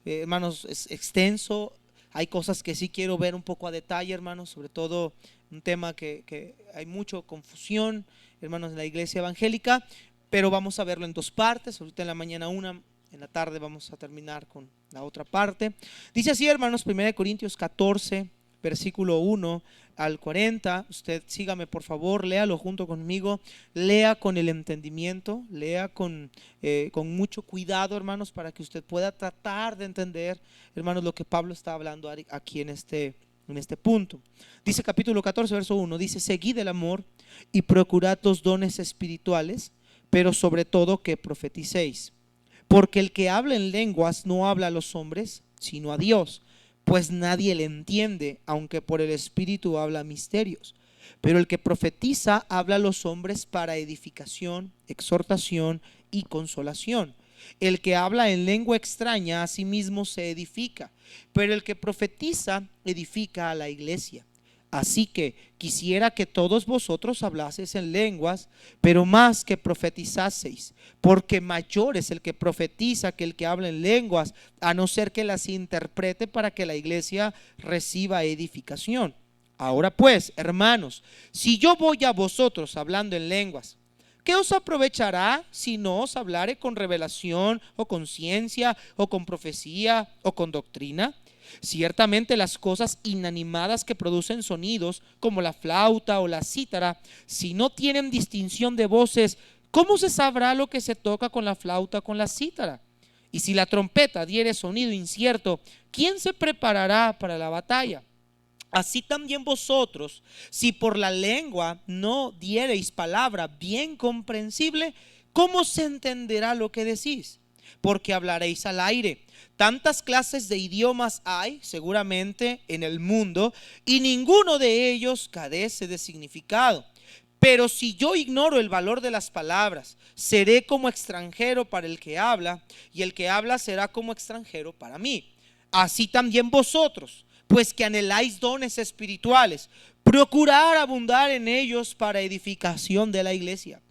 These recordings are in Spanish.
hermanos, es extenso. Hay cosas que sí quiero ver un poco a detalle, hermanos, sobre todo un tema que hay mucha confusión, hermanos, en la iglesia evangélica, pero vamos a verlo en dos partes. Ahorita en la mañana una, en la tarde vamos a terminar con la otra parte. Dice así, hermanos, 1 Corintios 14, versículo 1 al 40. Usted sígame, por favor, léalo junto conmigo, lea con el entendimiento, lea con mucho cuidado, hermanos, para que usted pueda tratar de entender, hermanos, lo que Pablo está hablando aquí en este punto. Dice capítulo 14, verso 1, dice: seguid el amor y procurad los dones espirituales, pero sobre todo que profeticéis. Porque el que habla en lenguas no habla a los hombres, sino a Dios, pues nadie le entiende, aunque por el Espíritu habla misterios. Pero el que profetiza habla a los hombres para edificación, exhortación y consolación. El que habla en lengua extraña a sí mismo se edifica, pero el que profetiza edifica a la iglesia. Así que quisiera que todos vosotros hablaseis en lenguas, pero más que profetizaseis, porque mayor es el que profetiza que el que habla en lenguas, a no ser que las interprete para que la iglesia reciba edificación. Ahora pues, hermanos, si yo voy a vosotros hablando en lenguas, ¿qué os aprovechará si no os hablare con revelación o con ciencia o con profecía o con doctrina? Ciertamente las cosas inanimadas que producen sonidos, como la flauta o la cítara, si no tienen distinción de voces, ¿cómo se sabrá lo que se toca con la flauta o con la cítara? Y si la trompeta diere sonido incierto, ¿quién se preparará para la batalla? Así también vosotros, si por la lengua no diereis palabra bien comprensible, ¿cómo se entenderá lo que decís? Porque hablaréis al aire. Tantas clases de idiomas hay seguramente en el mundo, y ninguno de ellos carece de significado. Pero si yo ignoro el valor de las palabras, seré como extranjero para el que habla, y el que habla será como extranjero para mí. Así también vosotros, pues que anheláis dones espirituales, procurar abundar en ellos para edificación de la iglesia.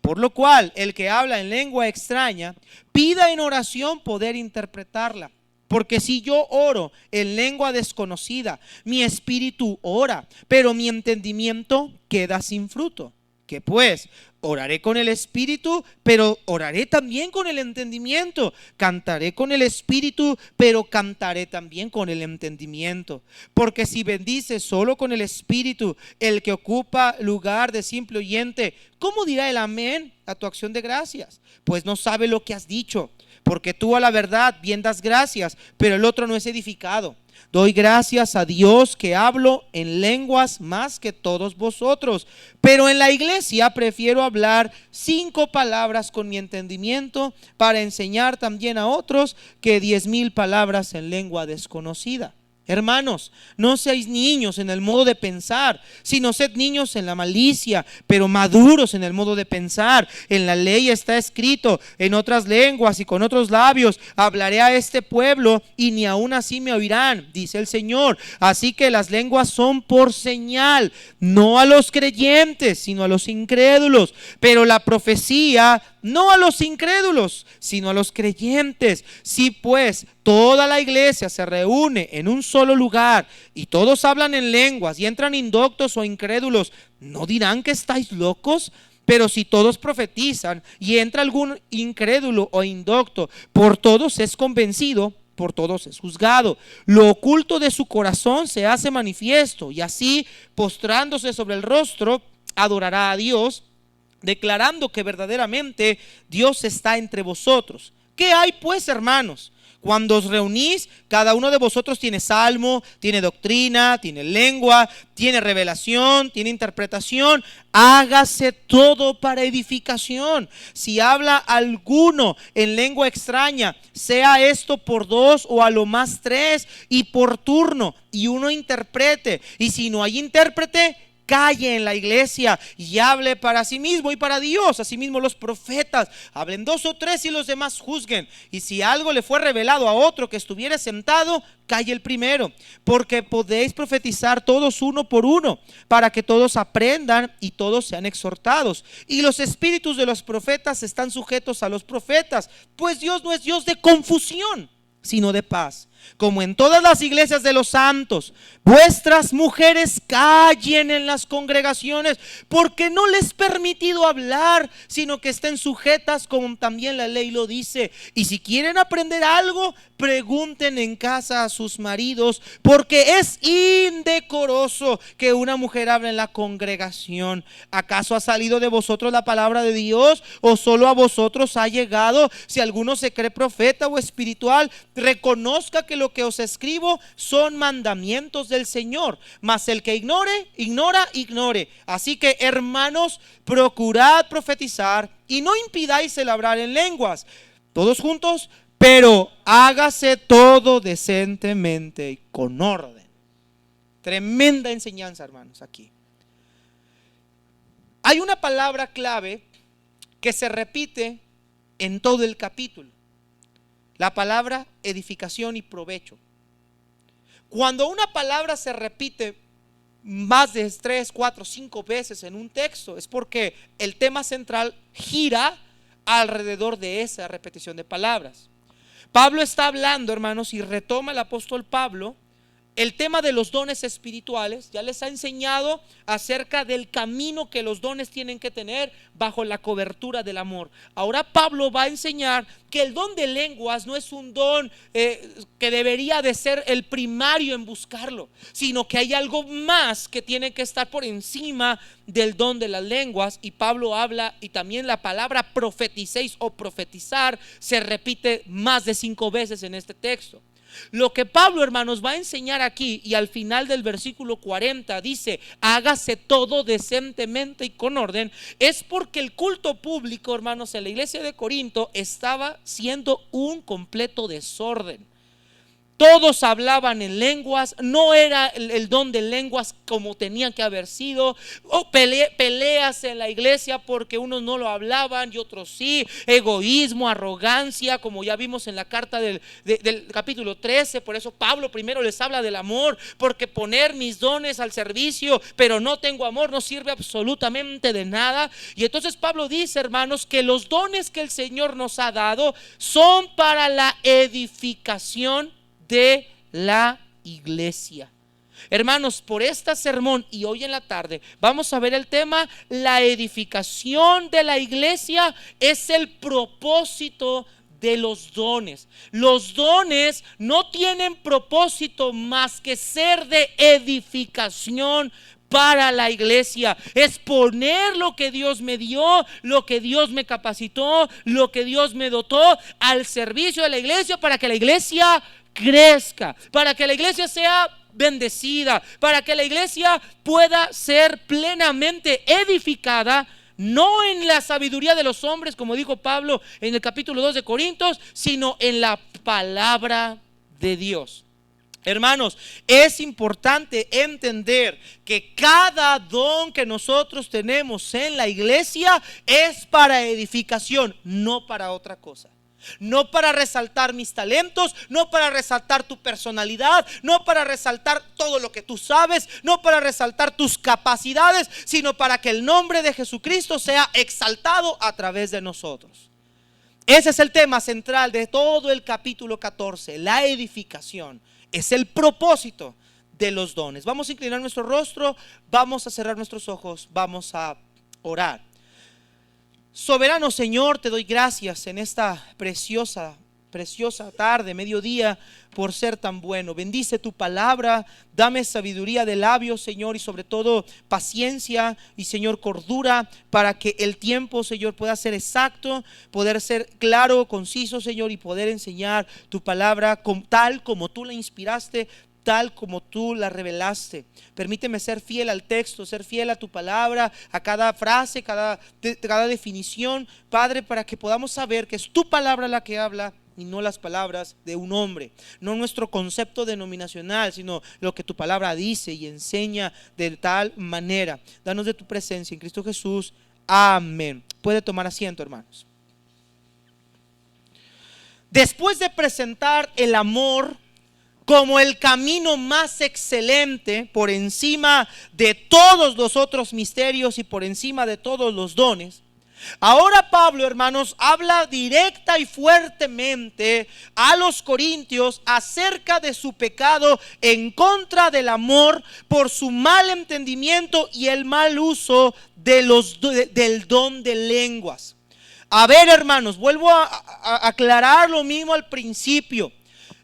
Por lo cual, el que habla en lengua extraña, pida en oración poder interpretarla. Porque si yo oro en lengua desconocida, mi espíritu ora, pero mi entendimiento queda sin fruto. Que pues, oraré con el espíritu, pero oraré también con el entendimiento. Cantaré con el espíritu, pero cantaré también con el entendimiento. Porque si bendices solo con el espíritu el que ocupa lugar de simple oyente, ¿cómo dirá el amén a tu acción de gracias? Pues no sabe lo que has dicho. Porque tú a la verdad bien das gracias, pero el otro no es edificado. Doy gracias a Dios que hablo en lenguas más que todos vosotros, pero en la iglesia prefiero hablar 5 palabras con mi entendimiento para enseñar también a otros que 10,000 palabras en lengua desconocida. Hermanos, no seáis niños en el modo de pensar, sino sed niños en la malicia, pero maduros en el modo de pensar. En la ley está escrito: en otras lenguas y con otros labios hablaré a este pueblo, y ni aun así me oirán, dice el Señor. Así que las lenguas son por señal, no a los creyentes, sino a los incrédulos. Pero la profecía no a los incrédulos, sino a los creyentes. Si pues toda la iglesia se reúne en un solo lugar y todos hablan en lenguas y entran indoctos o incrédulos, ¿no dirán que estáis locos? Pero si todos profetizan y entra algún incrédulo o indocto, por todos es convencido, por todos es juzgado. Lo oculto de su corazón se hace manifiesto, y así, postrándose sobre el rostro, adorará a Dios, declarando que verdaderamente Dios está entre vosotros. ¿Qué hay pues, hermanos? Cuando os reunís, cada uno de vosotros tiene salmo, tiene doctrina, tiene lengua, tiene revelación, tiene interpretación. Hágase todo para edificación. Si habla alguno en lengua extraña, sea esto por 2 o a lo más 3, y por turno, y uno interprete. Y si no hay intérprete, calle en la iglesia y hable para sí mismo y para Dios. Asimismo los profetas hablen 2 o 3 y los demás juzguen. Y si algo le fue revelado a otro que estuviera sentado, calle el primero. Porque podéis profetizar todos uno por uno, para que todos aprendan y todos sean exhortados. Y los espíritus de los profetas están sujetos a los profetas, pues Dios no es Dios de confusión, sino de paz. Como en todas las iglesias de los santos, vuestras mujeres callen en las congregaciones, porque no les es permitido hablar, sino que estén sujetas como también la ley lo dice. Y si quieren aprender algo, pregunten en casa a sus maridos, porque es indecoroso que una mujer hable en la congregación. ¿Acaso ha salido de vosotros la palabra de Dios, o solo a vosotros ha llegado? Si alguno se cree profeta o espiritual, reconozca que lo que os escribo son mandamientos del Señor. Mas el que ignore. Así que, hermanos, procurad profetizar y no impidáis el hablar en lenguas. Todos juntos, pero hágase todo decentemente y con orden. Tremenda enseñanza, hermanos, aquí. Hay una palabra clave que se repite en todo el capítulo. La palabra edificación y provecho. Cuando una palabra se repite más de 3, 4, 5 veces en un texto, es porque el tema central gira alrededor de esa repetición de palabras. Pablo está hablando, hermanos, y retoma el apóstol Pablo el tema de los dones espirituales. Ya les ha enseñado acerca del camino que los dones tienen que tener bajo la cobertura del amor. Ahora Pablo va a enseñar que el don de lenguas no es un don que debería de ser el primario en buscarlo, sino que hay algo más que tiene que estar por encima del don de las lenguas. Y Pablo habla, y también la palabra profeticéis o profetizar se repite más de 5 veces en este texto. Lo que Pablo, hermanos, va a enseñar aquí, y al final del versículo 40 dice: hágase todo decentemente y con orden, es porque el culto público, hermanos, en la iglesia de Corinto estaba siendo un completo desorden. Todos hablaban en lenguas, no era el don de lenguas como tenían que haber sido. Peleas en la iglesia porque unos no lo hablaban y otros sí. Egoísmo, arrogancia, como ya vimos en la carta del capítulo 13. Por eso Pablo primero les habla del amor, porque poner mis dones al servicio pero no tengo amor no sirve absolutamente de nada. Y entonces Pablo dice, hermanos, que los dones que el Señor nos ha dado son para la edificación de la iglesia. Hermanos, por este sermón y hoy en la tarde vamos a ver el tema: la edificación de la iglesia es el propósito de los dones. Los dones no tienen propósito más que ser de edificación para la iglesia. Es poner lo que Dios me dio, lo que Dios me capacitó, lo que Dios me dotó al servicio de la iglesia, para que la iglesia crezca, para que la iglesia sea bendecida, para que la iglesia pueda ser plenamente edificada, no en la sabiduría de los hombres, como dijo Pablo en el capítulo 2 de Corintios, sino en la palabra de Dios. Hermanos, es importante entender que cada don que nosotros tenemos en la iglesia es para edificación, no para otra cosa. No para resaltar mis talentos, no para resaltar tu personalidad, no para resaltar todo lo que tú sabes, no para resaltar tus capacidades, sino para que el nombre de Jesucristo sea exaltado a través de nosotros. Ese es el tema central de todo el capítulo 14, la edificación. Es el propósito de los dones. Vamos a inclinar nuestro rostro, vamos a cerrar nuestros ojos, vamos a orar. Soberano Señor, te doy gracias en esta preciosa tarde, mediodía, por ser tan bueno. Bendice tu palabra, dame sabiduría de labios, Señor, y sobre todo paciencia y, Señor, cordura, para que el tiempo, Señor, pueda ser exacto, poder ser claro, conciso, Señor, y poder enseñar tu palabra tal como tú la inspiraste, tal como tú la revelaste. Permíteme ser fiel al texto, ser fiel a tu palabra, a cada frase, cada definición, Padre, para que podamos saber que es tu palabra la que habla y no las palabras de un hombre, no nuestro concepto denominacional, sino lo que tu palabra dice y enseña de tal manera. Danos de tu presencia en Cristo Jesús. Amén. Puede tomar asiento, hermanos. Después de presentar el amor como el camino más excelente por encima de todos los otros misterios y por encima de todos los dones, Ahora Pablo, hermanos, habla directa y fuertemente a los corintios acerca de su pecado en contra del amor por su mal entendimiento y el mal uso del don de lenguas. A ver, hermanos, vuelvo a aclarar lo mismo al principio.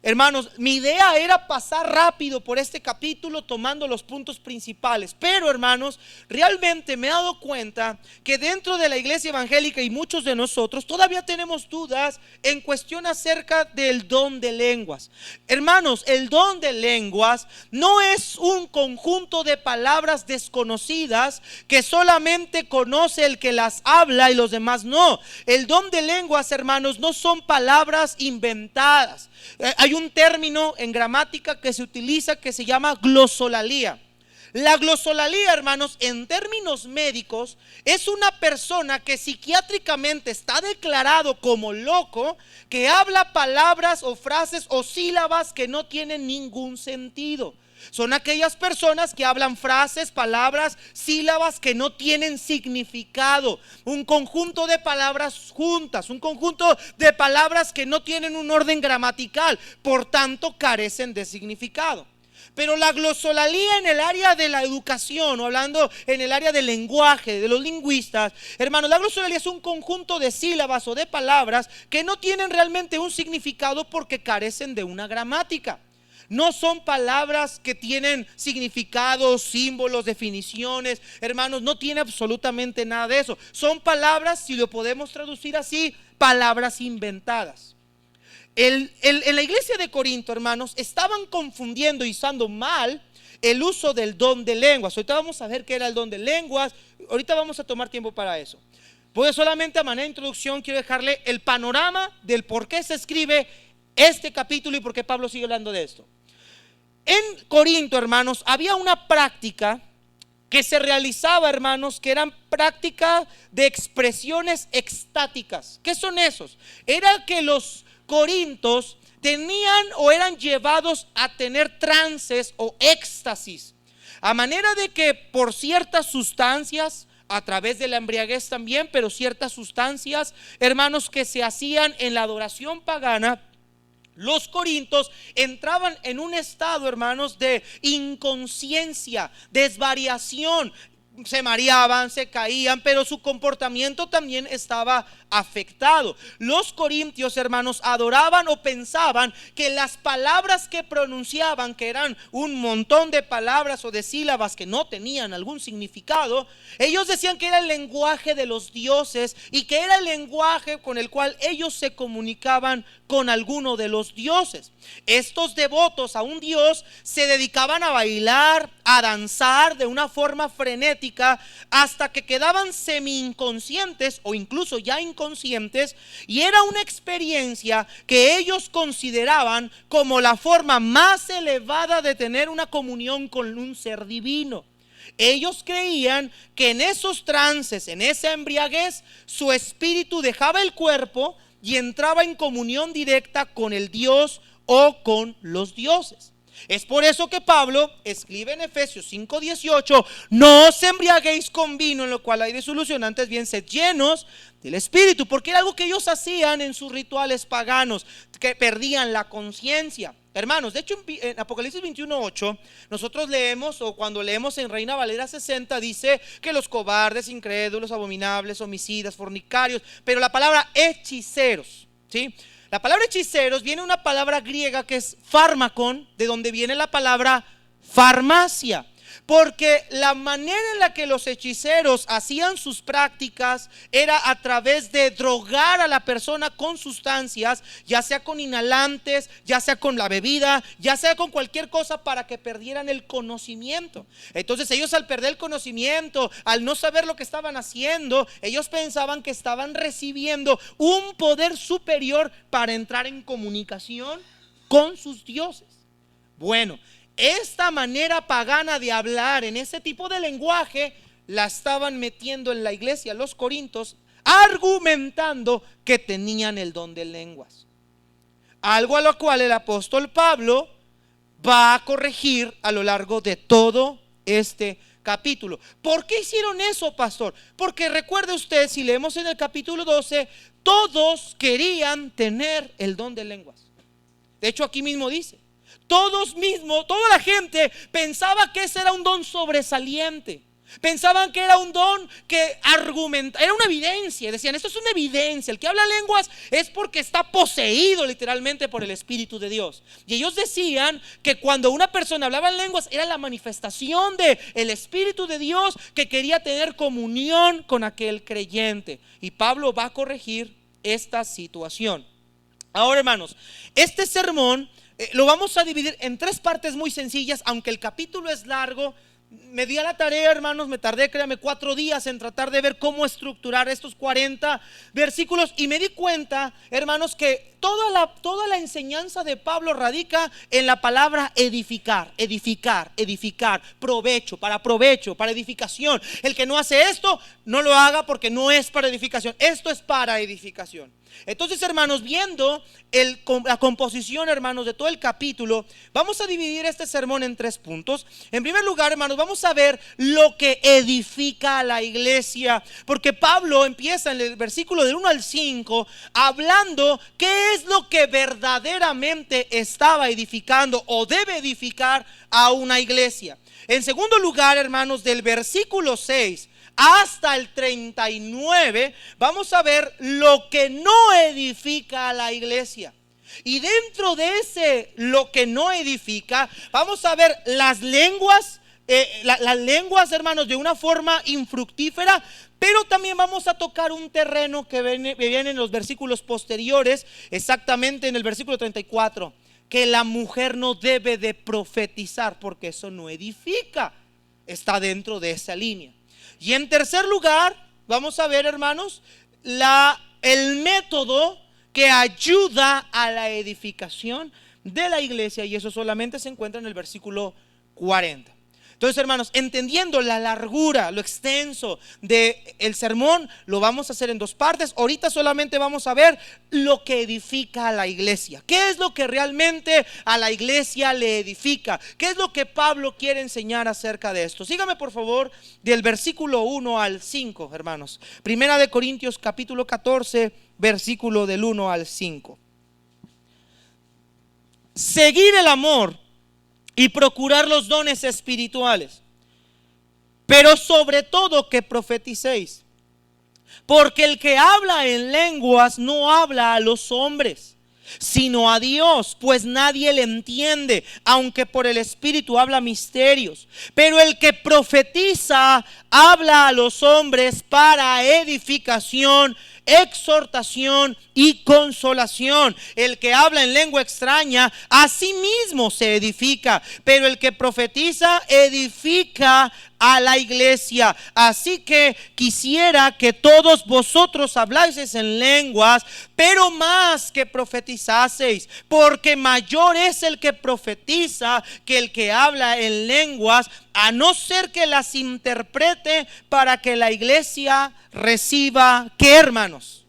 Hermanos, mi idea era pasar rápido por este capítulo tomando los puntos principales, pero hermanos, realmente me he dado cuenta que dentro de la iglesia evangélica y muchos de nosotros todavía tenemos dudas en cuestión acerca del don de lenguas. Hermanos, el don de lenguas no es un conjunto de palabras desconocidas que solamente conoce el que las habla y los demás no. El don de lenguas, hermanos, no son palabras inventadas. Hay un término en gramática que se utiliza que se llama glosolalía. La glosolalía, hermanos, en términos médicos, es una persona que psiquiátricamente está declarado como loco, que habla palabras o frases o sílabas que no tienen ningún sentido. Son aquellas personas que hablan frases, palabras, sílabas que no tienen significado. Un conjunto de palabras juntas, un conjunto de palabras que no tienen un orden gramatical, por tanto carecen de significado. Pero la glosolalía en el área de la educación, o hablando en el área del lenguaje, de los lingüistas, hermanos, la glosolalía es un conjunto de sílabas o de palabras que no tienen realmente un significado porque carecen de una gramática. No son palabras que tienen significados, símbolos, definiciones. Hermanos, no tiene absolutamente nada de eso. Son palabras, si lo podemos traducir así, palabras inventadas. En la iglesia de Corinto, hermanos, estaban confundiendo y usando mal el uso del don de lenguas. Ahorita vamos a ver qué era el don de lenguas. Ahorita vamos a tomar tiempo para eso. Voy solamente a manera de introducción, quiero dejarle el panorama del por qué se escribe este capítulo y por qué Pablo sigue hablando de esto. En Corinto, hermanos, había una práctica que se realizaba, hermanos, que eran prácticas de expresiones extáticas. ¿Qué son esos? Era que los corintios tenían o eran llevados a tener trances o éxtasis, a manera de que por ciertas sustancias, a través de la embriaguez también, pero ciertas sustancias, hermanos, que se hacían en la adoración pagana, los corintios entraban en un estado, hermanos, de inconsciencia, desvariación. Se mareaban, se caían, pero su comportamiento también estaba afectado. Los corintios, hermanos, adoraban o pensaban que las palabras que pronunciaban, que eran un montón de palabras o de sílabas que no tenían algún significado, ellos decían que era el lenguaje de los dioses y que era el lenguaje con el cual ellos se comunicaban con alguno de los dioses. Estos devotos a un dios se dedicaban a bailar, a danzar de una forma frenética hasta que quedaban semi inconscientes o incluso ya inconscientes, y era una experiencia que ellos consideraban como la forma más elevada de tener una comunión con un ser divino. Ellos creían que en esos trances, en esa embriaguez, su espíritu dejaba el cuerpo y entraba en comunión directa con el Dios o con los dioses. Es por eso que Pablo escribe en Efesios 5:18: no os embriaguéis con vino, en lo cual hay disolución, antes bien sed llenos del Espíritu, porque era algo que ellos hacían en sus rituales paganos, que perdían la conciencia. Hermanos, de hecho en Apocalipsis 21:8 nosotros leemos, o cuando leemos en Reina Valera 60, dice que los cobardes, incrédulos, abominables, homicidas, fornicarios, pero la palabra hechiceros, ¿sí? La palabra hechiceros viene de una palabra griega que es fármacon, de donde viene la palabra farmacia. Porque la manera en la que los hechiceros hacían sus prácticas era a través de drogar a la persona con sustancias, ya sea con inhalantes, ya sea con la bebida, ya sea con cualquier cosa, para que perdieran el conocimiento. Entonces ellos, al perder el conocimiento, al no saber lo que estaban haciendo, ellos pensaban que estaban recibiendo un poder superior para entrar en comunicación con sus dioses. Bueno, esta manera pagana de hablar en ese tipo de lenguaje la estaban metiendo en la iglesia los corintios, argumentando que tenían el don de lenguas. Algo a lo cual el apóstol Pablo va a corregir a lo largo de todo este capítulo. ¿Por qué hicieron eso, pastor? Porque recuerde usted, si leemos en el capítulo 12, todos querían tener el don de lenguas. De hecho, aquí mismo dice, toda la gente pensaba que ese era un don sobresaliente. Pensaban que era un don que argumenta, era una evidencia. Decían, esto es una evidencia. El que habla lenguas es porque está poseído literalmente por el Espíritu de Dios. Y ellos decían que cuando una persona hablaba en lenguas era la manifestación del Espíritu de Dios, que quería tener comunión con aquel creyente. Y Pablo va a corregir esta situación. Ahora, hermanos, este sermón lo vamos a dividir en 3 partes muy sencillas. Aunque el capítulo es largo, me di a la tarea, hermanos, me tardé, créame, 4 días en tratar de ver cómo estructurar estos 40 versículos. Y me di cuenta, hermanos, que toda la enseñanza de Pablo radica en la palabra edificar, edificar, edificar, provecho, para edificación. El que no hace esto, no lo haga, porque no es para edificación. Esto es para edificación. Entonces, hermanos, viendo la composición, hermanos, de todo el capítulo, vamos a dividir este sermón en 3 puntos. En primer lugar, hermanos, vamos a ver lo que edifica a la iglesia, porque Pablo empieza en el versículo del 1 al 5 hablando qué es lo que verdaderamente estaba edificando o debe edificar a una iglesia. En segundo lugar, hermanos, del versículo 6 hasta el 39 vamos a ver lo que no edifica a la iglesia. Y dentro de ese lo que no edifica, vamos a ver las lenguas, hermanos, de una forma infructífera. Pero también vamos a tocar un terreno que viene en los versículos posteriores, exactamente en el versículo 34, que la mujer no debe de profetizar, porque eso no edifica. Está dentro de esa línea. Y en tercer lugar, vamos a ver, hermanos, el método que ayuda a la edificación de la iglesia, y eso solamente se encuentra en el versículo 40. Entonces, hermanos, entendiendo la largura, lo extenso del sermón, lo vamos a hacer en 2 partes. Ahorita solamente vamos a ver lo que edifica a la iglesia. ¿Qué es lo que realmente a la iglesia le edifica? ¿Qué es lo que Pablo quiere enseñar acerca de esto? Sígame, por favor, del versículo 1 al 5, hermanos. Primera de Corintios capítulo 14, versículo del 1 al 5. Seguir el amor y procurar los dones espirituales, pero sobre todo que profeticéis, porque el que habla en lenguas no habla a los hombres, sino a Dios, pues nadie le entiende, aunque por el Espíritu habla misterios. Pero el que profetiza habla a los hombres para edificación, exhortación y consolación. El que habla en lengua extraña a sí mismo se edifica, pero el que profetiza edifica a la iglesia. Así que quisiera que todos vosotros hablaseis en lenguas, pero más que profetizaseis, porque mayor es el que profetiza que el que habla en lenguas, a no ser que las interprete, para que la iglesia reciba, ¿qué, hermanos?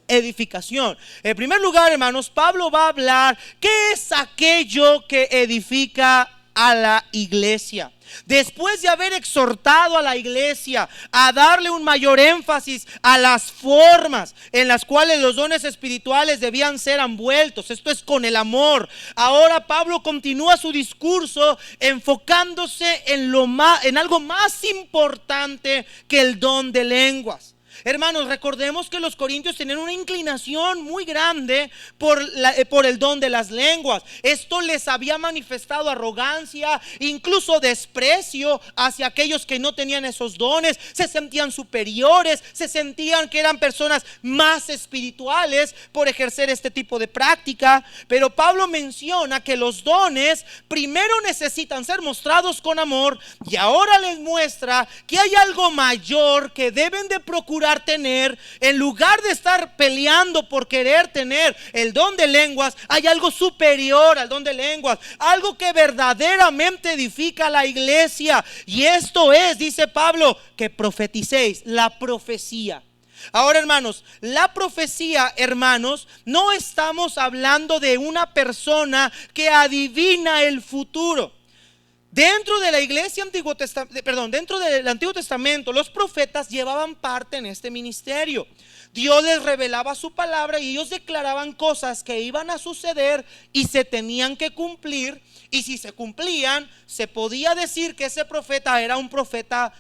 Edificación. En primer lugar, hermanos, Pablo va a hablar qué es aquello que edifica a la iglesia. Después de haber exhortado a la iglesia a darle un mayor énfasis a las formas en las cuales los dones espirituales debían ser envueltos, esto es con el amor, ahora Pablo continúa su discurso enfocándose en algo más importante que el don de lenguas. Hermanos, recordemos que los corintios tenían una inclinación muy grande por el don de las lenguas. Esto les había manifestado arrogancia, incluso desprecio hacia aquellos que no tenían esos dones. Se sentían superiores, se sentían que eran personas más espirituales por ejercer este tipo de práctica. Pero Pablo menciona que los dones primero necesitan ser mostrados con amor, y ahora les muestra que hay algo mayor que deben de procurar tener. En lugar de estar peleando por querer tener el don de lenguas, hay algo superior al don de lenguas, algo que verdaderamente edifica a la iglesia, y esto es, dice Pablo, que profeticéis, la profecía. Ahora, hermanos, la profecía, hermanos, no estamos hablando de una persona que adivina el futuro. Dentro de la iglesia dentro del Antiguo Testamento, los profetas llevaban parte en este ministerio. Dios les revelaba su palabra y ellos declaraban cosas que iban a suceder y se tenían que cumplir. Y si se cumplían, se podía decir que ese profeta era un profeta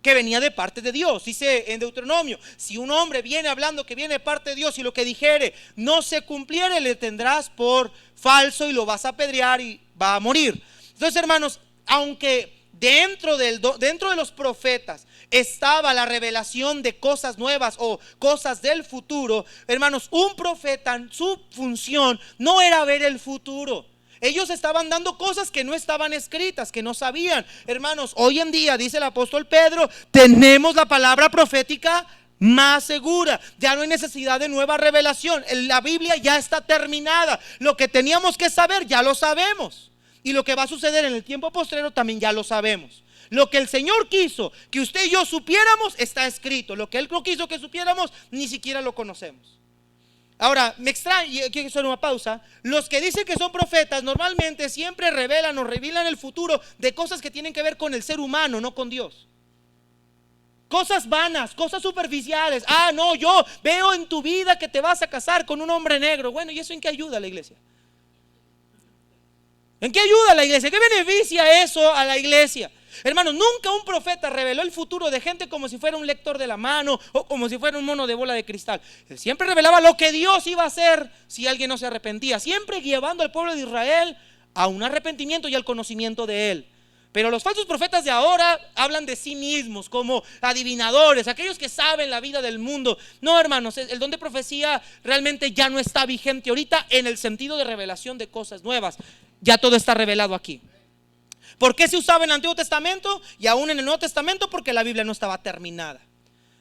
que venía de parte de Dios. Dice en Deuteronomio: si un hombre viene hablando que viene de parte de Dios y lo que dijere no se cumpliere, le tendrás por falso y lo vas a apedrear y va a morir. Entonces, hermanos, aunque dentro de los profetas estaba la revelación de cosas nuevas o cosas del futuro, hermanos, un profeta, su función no era ver el futuro. Ellos estaban dando cosas que no estaban escritas, que no sabían. Hermanos, hoy en día, dice el apóstol Pedro, tenemos la palabra profética más segura. Ya no hay necesidad de nueva revelación. La Biblia ya está terminada. Lo que teníamos que saber ya lo sabemos. Y lo que va a suceder en el tiempo postrero también ya lo sabemos. Lo que el Señor quiso que usted y yo supiéramos está escrito. Lo que Él no quiso que supiéramos, ni siquiera lo conocemos. Ahora, me extraña, quiero hacer una pausa. Los que dicen que son profetas normalmente siempre revelan el futuro de cosas que tienen que ver con el ser humano, no con Dios. Cosas vanas, cosas superficiales. No, yo veo en tu vida que te vas a casar con un hombre negro. Bueno, ¿y eso en qué ayuda a la iglesia? ¿En qué ayuda a la iglesia? ¿Qué beneficia eso a la iglesia? Hermanos, nunca un profeta reveló el futuro de gente como si fuera un lector de la mano o como si fuera un mono de bola de cristal. Él siempre revelaba lo que Dios iba a hacer si alguien no se arrepentía, siempre llevando al pueblo de Israel a un arrepentimiento y al conocimiento de Él. Pero los falsos profetas de ahora hablan de sí mismos como adivinadores, aquellos que saben la vida del mundo. No, hermanos, el don de profecía realmente ya no está vigente ahorita en el sentido de revelación de cosas nuevas. Ya todo está revelado aquí. ¿Por qué se usaba en el Antiguo Testamento y aún en el Nuevo Testamento? Porque la Biblia no estaba terminada.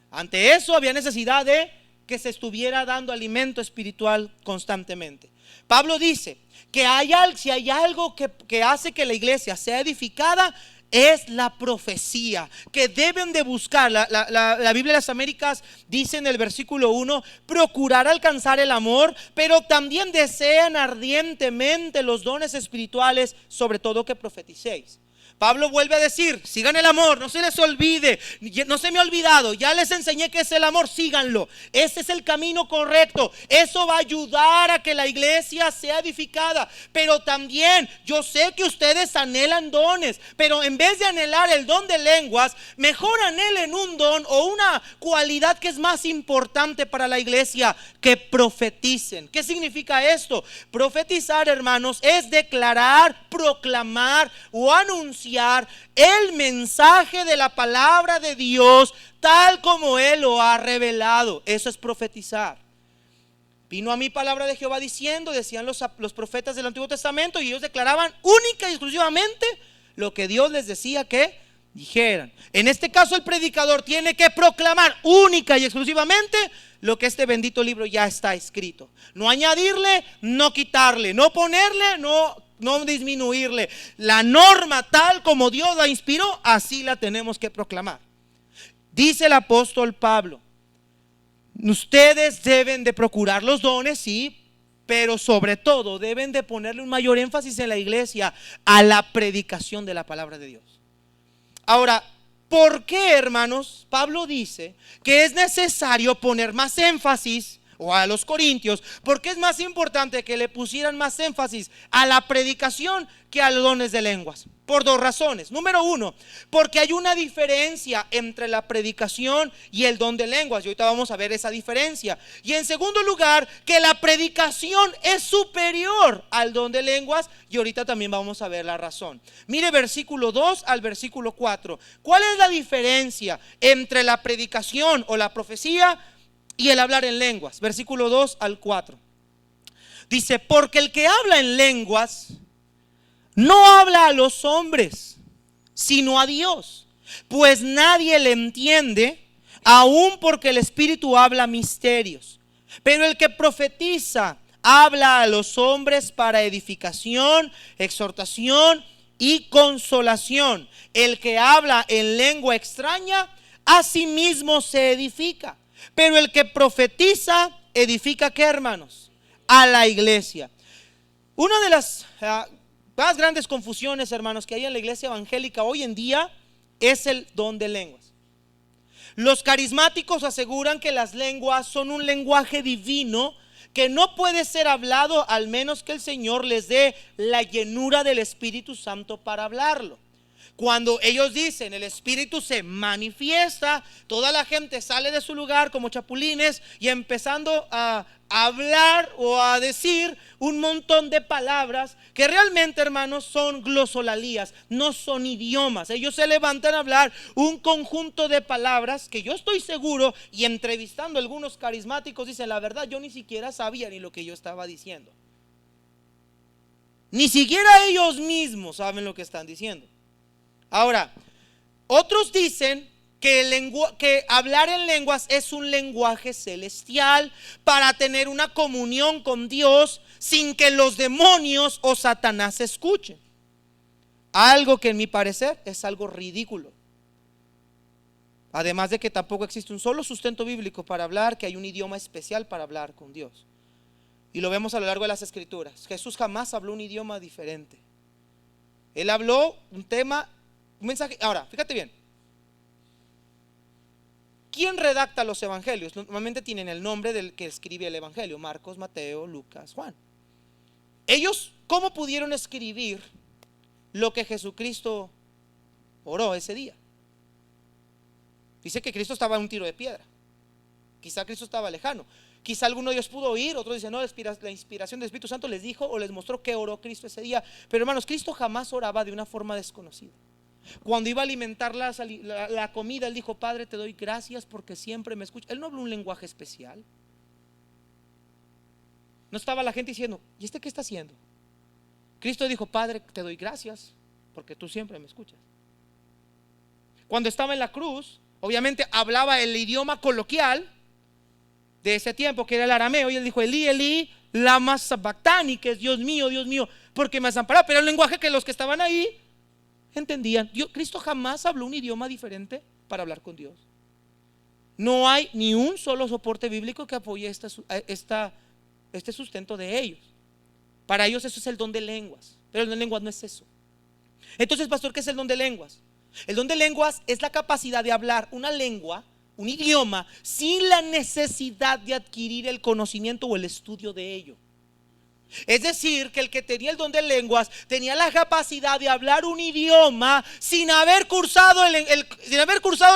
Ante eso había necesidad de que se estuviera dando alimento espiritual constantemente. Pablo dice que si hay algo que hace que la iglesia sea edificada, es la profecía, que deben de buscar. La Biblia de las Américas dice en el versículo 1: procurar alcanzar el amor, pero también desean ardientemente los dones espirituales, sobre todo que profeticéis. Pablo vuelve a decir: sigan el amor, no se les olvide, no se me ha olvidado, ya les enseñé que es el amor, síganlo. Ese es el camino correcto. Eso va a ayudar a que la iglesia sea edificada. Pero también yo sé que ustedes anhelan dones, pero en vez de anhelar el don de lenguas, mejor anhelen un don o una cualidad que es más importante para la iglesia: que profeticen. ¿Qué significa esto? Profetizar, hermanos, es declarar, proclamar o anunciar el mensaje de la palabra de Dios tal como Él lo ha revelado. Eso es profetizar. Vino a mí palabra de Jehová diciendo, decían los profetas del Antiguo Testamento, y ellos declaraban única y exclusivamente lo que Dios les decía que dijeran. En este caso, el predicador tiene que proclamar única y exclusivamente lo que este bendito libro ya está escrito. No añadirle, no quitarle, no ponerle, no disminuirle. La norma tal como Dios la inspiró, así la tenemos que proclamar. Dice el apóstol Pablo: ustedes deben de procurar los dones, sí, pero sobre todo deben de ponerle un mayor énfasis en la iglesia a la predicación de la palabra de Dios. Ahora, ¿por qué, hermanos, Pablo dice que es necesario poner más énfasis, o a los corintios, porque es más importante que le pusieran más énfasis a la predicación que a los dones de lenguas? Por dos razones. Número uno, porque hay una diferencia entre la predicación y el don de lenguas, y ahorita vamos a ver esa diferencia. Y en segundo lugar, que la predicación es superior al don de lenguas, y ahorita también vamos a ver la razón. Mire versículo 2 al versículo 4. ¿Cuál es la diferencia entre la predicación o la profecía y el hablar en lenguas? Versículo 2 al 4. Dice: porque el que habla en lenguas no habla a los hombres, sino a Dios, pues nadie le entiende, aun porque el Espíritu habla misterios. Pero el que profetiza habla a los hombres para edificación, exhortación y consolación. El que habla en lengua extraña, a sí mismo se edifica. Pero el que profetiza, edifica, ¿qué, hermanos? A la iglesia. Una de las Las grandes confusiones, hermanos, que hay en la iglesia evangélica hoy en día es el don de lenguas. Los carismáticos aseguran que las lenguas son un lenguaje divino que no puede ser hablado al menos que el Señor les dé la llenura del Espíritu Santo para hablarlo. Cuando ellos dicen el Espíritu se manifiesta, toda la gente sale de su lugar como chapulines y empezando a hablar o a decir un montón de palabras que realmente, hermanos, son glosolalías, no son idiomas. Ellos se levantan a hablar un conjunto de palabras que yo estoy seguro, y entrevistando a algunos carismáticos dicen: la verdad, yo ni siquiera sabía ni lo que yo estaba diciendo. Ni siquiera ellos mismos saben lo que están diciendo. Ahora, otros dicen que hablar en lenguas es un lenguaje celestial para tener una comunión con Dios sin que los demonios o Satanás escuchen. Algo que en mi parecer es algo ridículo. Además de que tampoco existe un solo sustento bíblico para hablar que hay un idioma especial para hablar con Dios. Y lo vemos a lo largo de las escrituras. Jesús jamás habló un idioma diferente. Él habló un tema, un mensaje. Ahora, fíjate bien. ¿Quién redacta los evangelios? Normalmente tienen el nombre del que escribe el evangelio: Marcos, Mateo, Lucas, Juan. Ellos, ¿cómo pudieron escribir lo que Jesucristo oró ese día? Dice que Cristo estaba a un tiro de piedra. Quizá Cristo estaba lejano. Quizá alguno de ellos pudo oír, otros dicen: no, la inspiración del Espíritu Santo les dijo o les mostró que oró Cristo ese día. Pero hermanos, Cristo jamás oraba de una forma desconocida. Cuando iba a alimentar la comida, Él dijo: Padre, te doy gracias porque siempre me escuchas. Él no habló un lenguaje especial. No estaba la gente diciendo: ¿y este qué está haciendo? Cristo dijo: Padre, te doy gracias porque tú siempre me escuchas. Cuando estaba en la cruz, obviamente hablaba el idioma coloquial de ese tiempo, que era el arameo, y Él dijo: Elí, Elí, lama sabactani, que es Dios mío, porque me has amparado. Pero el lenguaje que los que estaban ahí entendían. Cristo jamás habló un idioma diferente para hablar con Dios. No hay ni un solo soporte bíblico que apoye este sustento de ellos. Para ellos eso es el don de lenguas, pero el don de lenguas no es eso. Entonces, pastor, ¿qué es el don de lenguas? El don de lenguas es la capacidad de hablar una lengua, un idioma, sin la necesidad de adquirir el conocimiento o el estudio de ello. Es decir, que el que tenía el don de lenguas tenía la capacidad de hablar un idioma sin haber cursado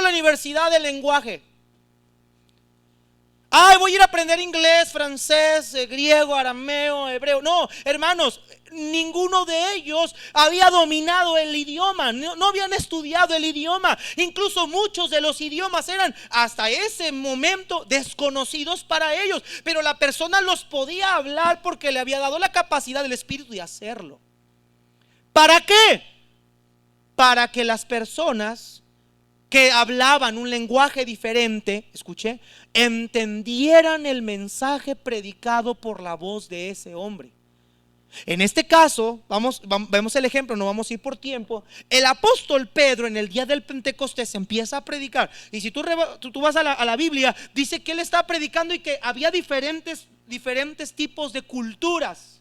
la universidad del lenguaje. Voy a ir a aprender inglés, francés, griego, arameo, hebreo. No, hermanos, ninguno de ellos había dominado el idioma, no habían estudiado el idioma. Incluso muchos de los idiomas eran hasta ese momento desconocidos para ellos, pero la persona los podía hablar porque le había dado la capacidad del Espíritu de hacerlo. ¿Para qué? Para que las personas que hablaban un lenguaje diferente, escuché, entendieran el mensaje predicado por la voz de ese hombre. En este caso, vemos el ejemplo, no vamos a ir por tiempo. El apóstol Pedro en el día del Pentecostés empieza a predicar. Y si tú vas a la Biblia, dice que él está predicando y que había diferentes tipos de culturas.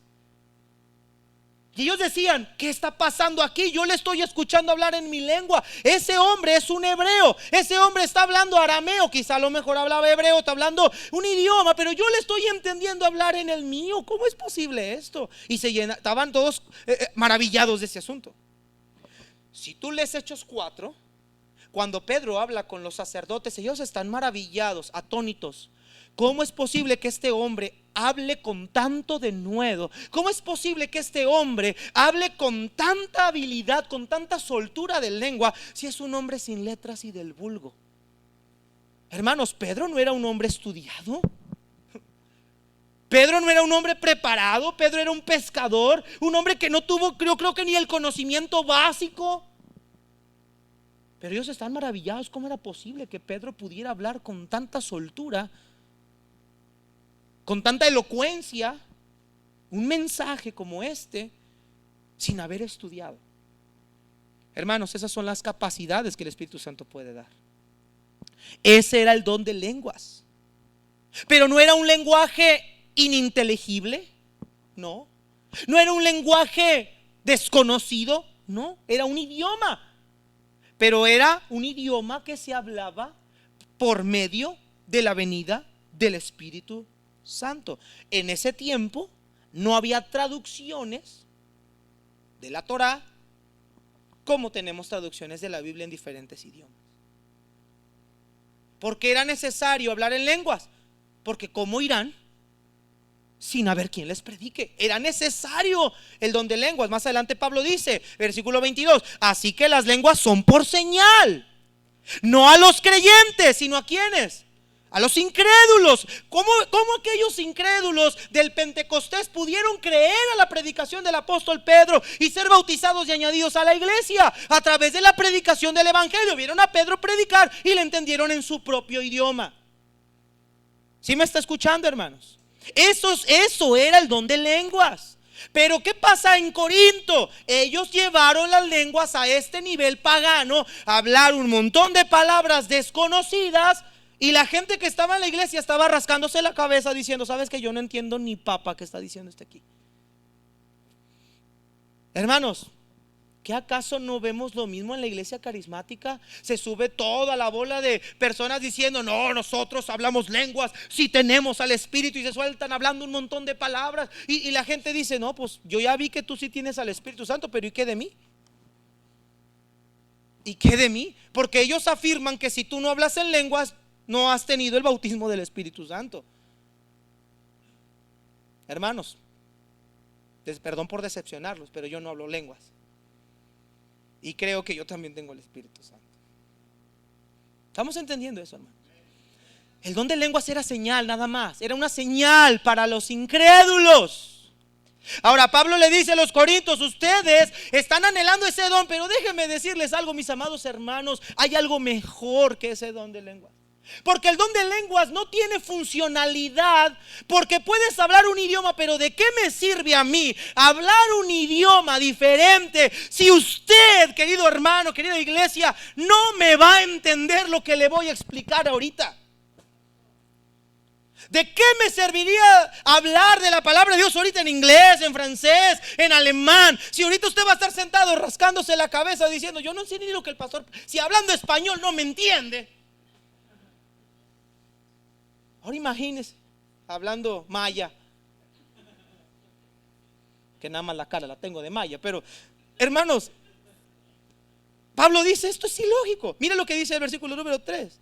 Y ellos decían: ¿qué está pasando aquí? Yo le estoy escuchando hablar en mi lengua. Ese hombre es un hebreo. Ese hombre está hablando arameo. Quizá a lo mejor hablaba hebreo, está hablando un idioma, pero yo le estoy entendiendo hablar en el mío. ¿Cómo es posible esto? Y estaban todos maravillados de ese asunto. Si tú lees Hechos 4, cuando Pedro habla con los sacerdotes, ellos están maravillados, atónitos. ¿Cómo es posible que este hombre hable con tanto denuedo? ¿Cómo es posible que este hombre hable con tanta habilidad, con tanta soltura de lengua, si es un hombre sin letras y del vulgo? Hermanos, Pedro no era un hombre estudiado. Pedro no era un hombre preparado. Pedro era un pescador, un hombre que no tuvo, creo que ni el conocimiento básico. Pero ellos están maravillados. ¿Cómo era posible que Pedro pudiera hablar con tanta soltura, con tanta elocuencia, un mensaje como este, sin haber estudiado? Hermanos, esas son las capacidades que el Espíritu Santo puede dar. Ese era el don de lenguas. Pero no era un lenguaje ininteligible. No era un lenguaje desconocido, no, era un idioma. Pero era un idioma que se hablaba por medio de la venida del Espíritu Santo. En ese tiempo no había traducciones de la Torá como tenemos traducciones de la Biblia en diferentes idiomas. ¿Por qué era necesario hablar en lenguas? Porque ¿cómo irán sin haber quien les predique? Era necesario el don de lenguas. Más adelante Pablo dice, versículo 22, así que las lenguas son por señal, no a los creyentes, sino a quienes, a los incrédulos. ¿Cómo aquellos incrédulos del Pentecostés pudieron creer a la predicación del apóstol Pedro y ser bautizados y añadidos a la iglesia? A través de la predicación del evangelio. Vieron a Pedro predicar y le entendieron en su propio idioma. ¿Sí me está escuchando, hermanos? Eso era el don de lenguas. Pero ¿qué pasa en Corinto? Ellos llevaron las lenguas a este nivel pagano, a hablar un montón de palabras desconocidas, y la gente que estaba en la iglesia estaba rascándose la cabeza diciendo, ¿sabes que yo no entiendo ni papa que está diciendo este aquí? Hermanos, ¿qué acaso no vemos lo mismo en la iglesia carismática? Se sube toda la bola de personas diciendo, no, nosotros hablamos lenguas si tenemos al Espíritu, y se sueltan hablando un montón de palabras, y la gente dice, no, pues yo ya vi que tú sí tienes al Espíritu Santo, pero ¿y qué de mí? ¿Y qué de mí? Porque ellos afirman que si tú no hablas en lenguas, no has tenido el bautismo del Espíritu Santo. Hermanos, perdón por decepcionarlos, pero yo no hablo lenguas. Y creo que yo también tengo el Espíritu Santo. ¿Estamos entendiendo eso, hermano? El don de lenguas era señal, nada más. Era una señal para los incrédulos. Ahora Pablo le dice a los corintios, ustedes están anhelando ese don, pero déjenme decirles algo, mis amados hermanos, hay algo mejor que ese don de lenguas. Porque el don de lenguas no tiene funcionalidad, porque puedes hablar un idioma, pero ¿de qué me sirve a mí hablar un idioma diferente si usted, querido hermano, querida iglesia, no me va a entender lo que le voy a explicar ahorita? ¿De qué me serviría hablar de la palabra de Dios ahorita en inglés, en francés, en alemán? Si ahorita usted va a estar sentado rascándose la cabeza diciendo, yo no sé ni lo que el pastor, si hablando español no me entiende. Ahora imagínese hablando maya, que nada más la cara la tengo de maya. Pero hermanos, Pablo dice, esto es ilógico. Mire lo que dice el versículo número 3.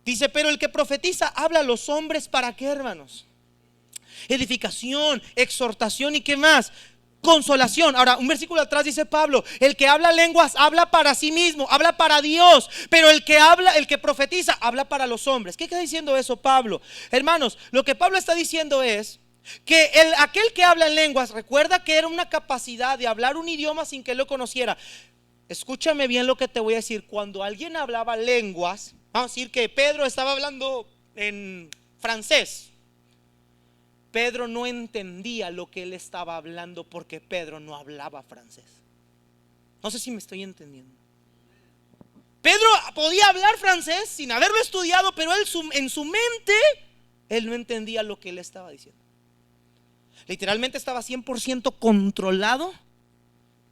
Dice, pero el que profetiza habla a los hombres, ¿para qué, hermanos? Edificación, exhortación y ¿qué más? Consolación. Ahora, un versículo atrás dice Pablo, el que habla lenguas habla para sí mismo, habla para Dios, pero el que profetiza habla para los hombres. ¿Qué está diciendo eso Pablo? Hermanos, lo que Pablo está diciendo es que aquel que habla en lenguas, recuerda que era una capacidad de hablar un idioma sin que lo conociera. Escúchame bien lo que te voy a decir. Cuando alguien hablaba lenguas, vamos a decir que Pedro estaba hablando en francés, Pedro no entendía lo que él estaba hablando porque Pedro no hablaba francés. No sé si me estoy entendiendo. Pedro podía hablar francés sin haberlo estudiado, pero él en su mente, él no entendía lo que él estaba diciendo. Literalmente estaba 100% controlado